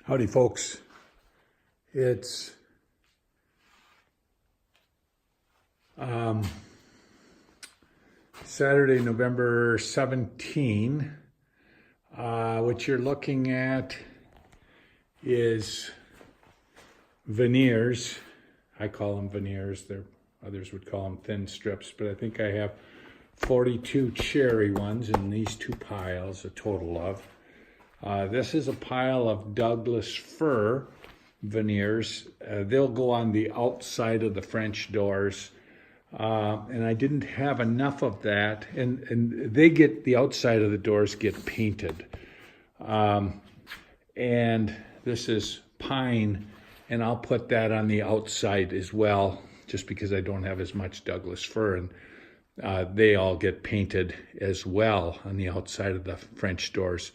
Howdy, folks. It's Saturday, November 17. What you're looking at is veneers. I call them veneers. Others would call them thin strips, but I think I have 42 cherry ones in these two piles, a total of. This is a pile of Douglas fir veneers. They'll go on the outside of the French doors. And I didn't have enough of that. And the outside of the doors get painted. And this is pine, and I'll put that on the outside as well, just because I don't have as much Douglas fir. And they all get painted as well on the outside of the French doors.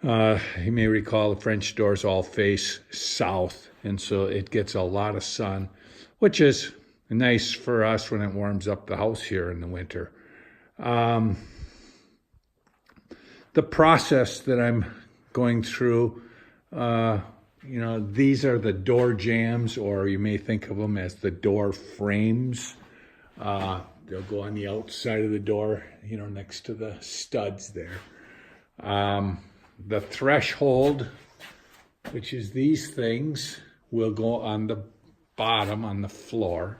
You may recall the French doors all face south, and so it gets a lot of sun, which is nice for us when it warms up the house here in the winter. The process that I'm going through, these are the door jambs, or you may think of them as the door frames. They'll go on the outside of the door, next to the studs there. The threshold, which is these things, will go on the bottom, on the floor.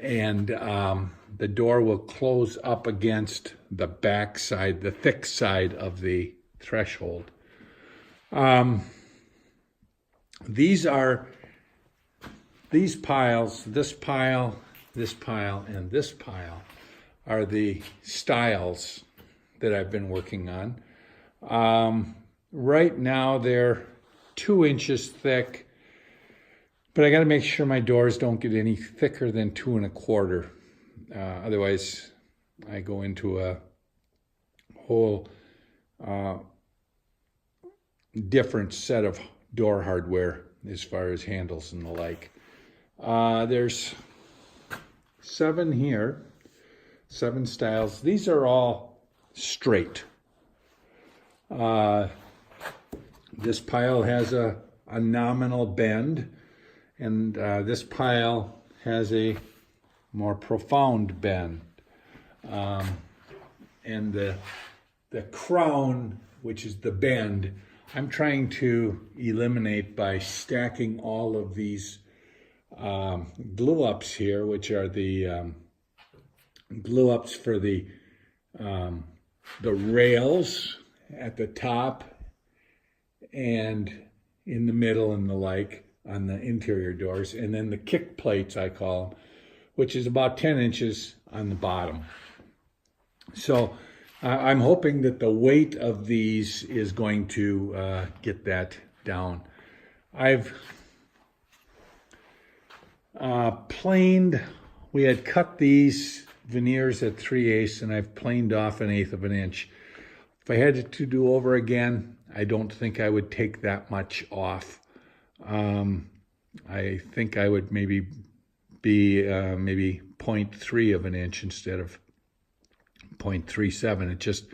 And the door will close up against the back side, the thick side of the threshold. These piles, this pile, and this pile are the stiles that I've been working on. Right now they're 2 inches thick, but I got to make sure my doors don't get any thicker than 2 1/4. Otherwise, I go into a whole different set of door hardware as far as handles and the like. There's 7 here, 7 stiles. These are all straight. This pile has a nominal bend, and this pile has a more profound bend. And the crown, which is the bend, I'm trying to eliminate by stacking all of these glue ups here, which are the glue ups for the rails at the top and in the middle and the like on the interior doors, and then the kick plates, I call them, which is about 10 inches on the bottom. So I'm hoping that the weight of these is going to get that down. I've planed, we had cut these veneers at 3/8, and I've planed off 1/8 of an inch. If I had to do over again, I don't think I would take that much off. I think I would maybe be maybe 0.3 of an inch instead of 0.37. It just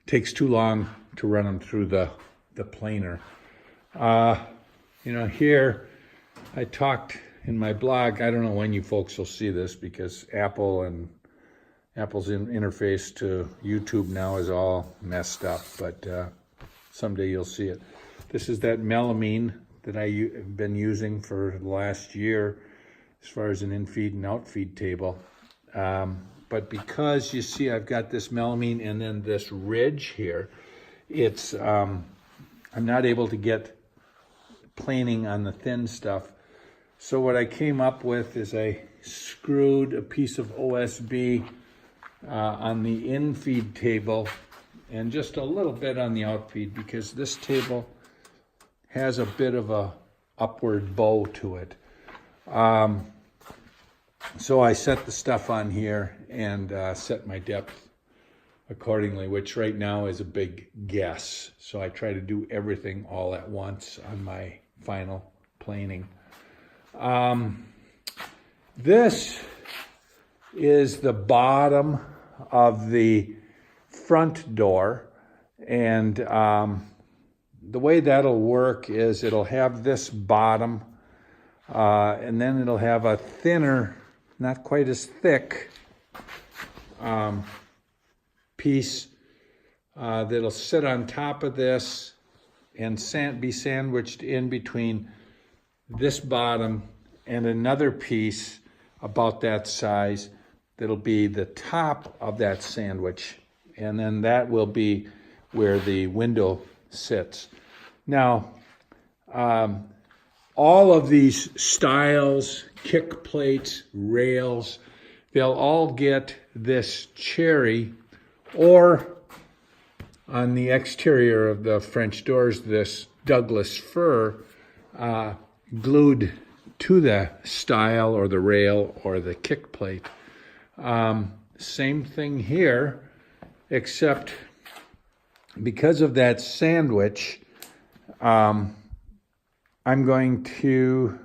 takes too long to run them through the planer. Here I talked in my blog. I don't know when you folks will see this, because Apple's interface to YouTube now is all messed up, but someday you'll see it. This is that melamine that I've been using for the last year as far as an in-feed and out-feed table. But because you see I've got this melamine and then this ridge here, it's I'm not able to get planing on the thin stuff. So what I came up with is I screwed a piece of OSB on the in-feed table and just a little bit on the out-feed, because this table has a bit of a upward bow to it. So I set the stuff on here and set my depth accordingly, which right now is a big guess. So I try to do everything all at once on my final planing. This is the bottom of the front door, and the way that'll work is it'll have this bottom, and then it'll have a thinner, not quite as thick piece that'll sit on top of this and be sandwiched in between this bottom and another piece about that size that'll be the top of that sandwich, and then that will be where the window sits. Now, all of these stiles, kick plates, rails, they'll all get this cherry, or on the exterior of the French doors, this Douglas fir glued to the stile or the rail or the kick plate. Same thing here, except because of that sandwich, I'm going to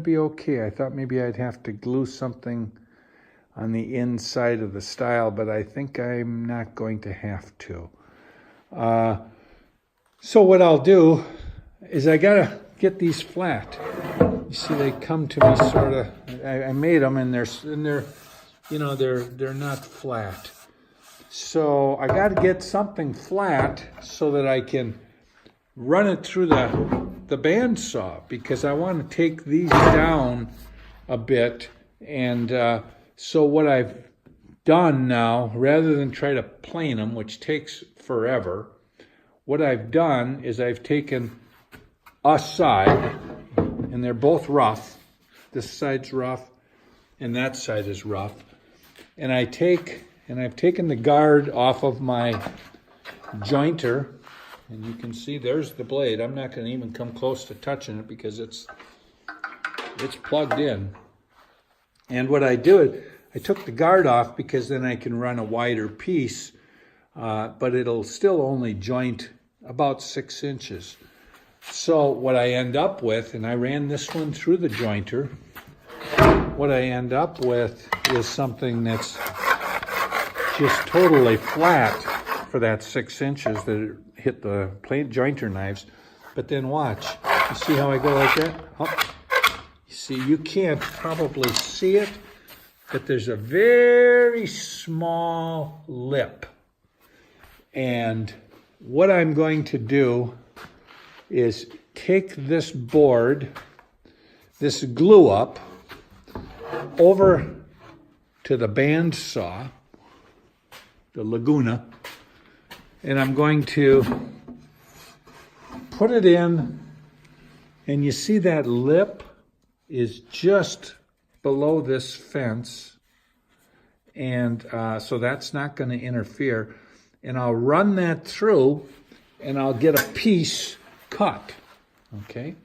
be okay. I thought maybe I'd have to glue something on the inside of the stile, but I think I'm not going to have to. So what I'll do is I gotta get these flat. You see, they come to me sort of. I made them, and they're not flat. So I got to get something flat so that I can run it through the bandsaw, because I want to take these down a bit. And so what I've done now, rather than try to plane them, which takes forever, what I've done is I've taken a side, and they're both rough. This side's rough, and that side is rough. And I've taken the guard off of my jointer, and you can see there's the blade. I'm not going to even come close to touching it because it's plugged in. And what I do is I took the guard off because then I can run a wider piece, but it'll still only joint about 6 inches. So what I end up with, and I ran this one through the jointer, what I end up with is something that's just totally flat for that 6 inches that hit the jointer knives. But then watch, you see how I go like that? Oh. You see, you can't probably see it, but there's a very small lip. And what I'm going to do is take this board, this glue up, over to the bandsaw, the Laguna, and I'm going to put it in, and you see that lip is just below this fence, and so that's not going to interfere. And I'll run that through, and I'll get a piece cut, okay?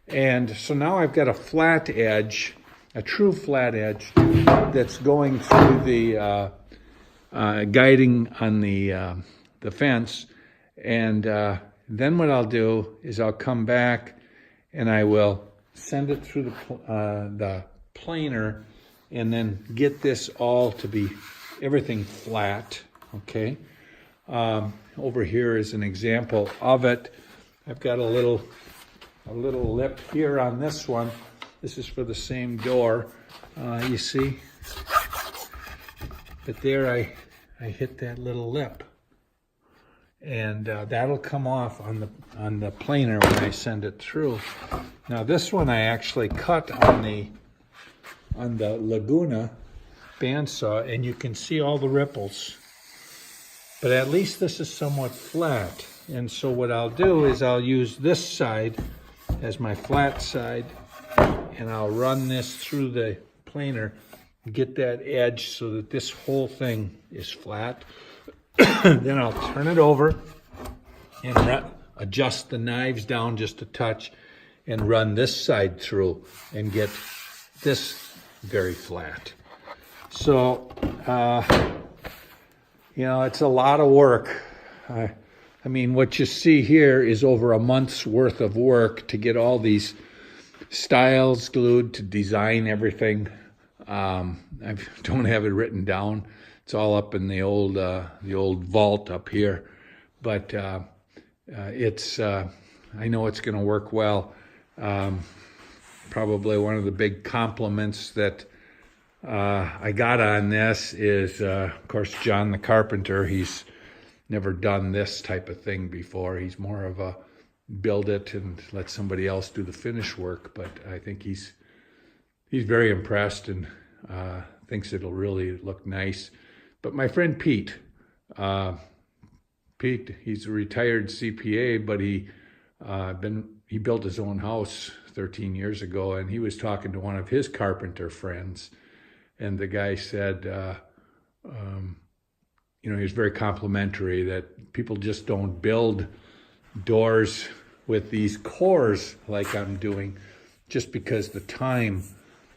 And so now I've got a flat edge, a true flat edge that's going through the guiding on the fence. And then what I'll do is I'll come back and I will send it through the planer, and then get this all to be everything flat, okay? Over here is an example of it. I've got a little lip here on this one. This is for the same door, you see. But there I hit that little lip, and that'll come off on the planer when I send it through. Now this one I actually cut on the Laguna bandsaw, and you can see all the ripples. But at least this is somewhat flat. And so what I'll do is I'll use this side as my flat side, and I'll run this through the planer, get that edge so that this whole thing is flat. Then I'll turn it over and adjust the knives down just a touch and run this side through and get this very flat. So, it's a lot of work. I mean, what you see here is over a month's worth of work to get all these stiles glued, to design everything. I don't have it written down. It's all up in the old vault up here. But I know it's going to work well. Probably one of the big compliments that I got on this is, of course, John the carpenter. He's never done this type of thing before. He's more of a build it and let somebody else do the finish work. But I think he's very impressed and thinks it'll really look nice. But my friend Pete, he's a retired CPA, but he built his own house 13 years ago, and he was talking to one of his carpenter friends, and the guy said, he was very complimentary that people just don't build doors with these cores like I'm doing, just because the time,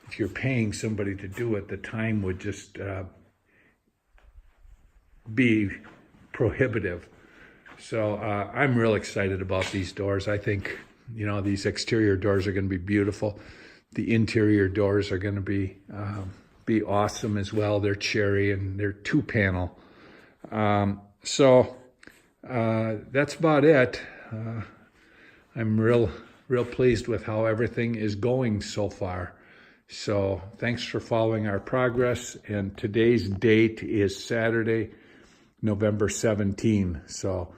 if you're paying somebody to do it, the time would just be prohibitive. So I'm real excited about these doors. I think, these exterior doors are going to be beautiful. The interior doors are going to be awesome as well. They're cherry and they're 2-panel. So that's about it. I'm real pleased with how everything is going so far. So thanks for following our progress. And today's date is Saturday, November 17. So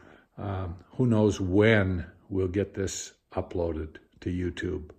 who knows when we'll get this uploaded to YouTube.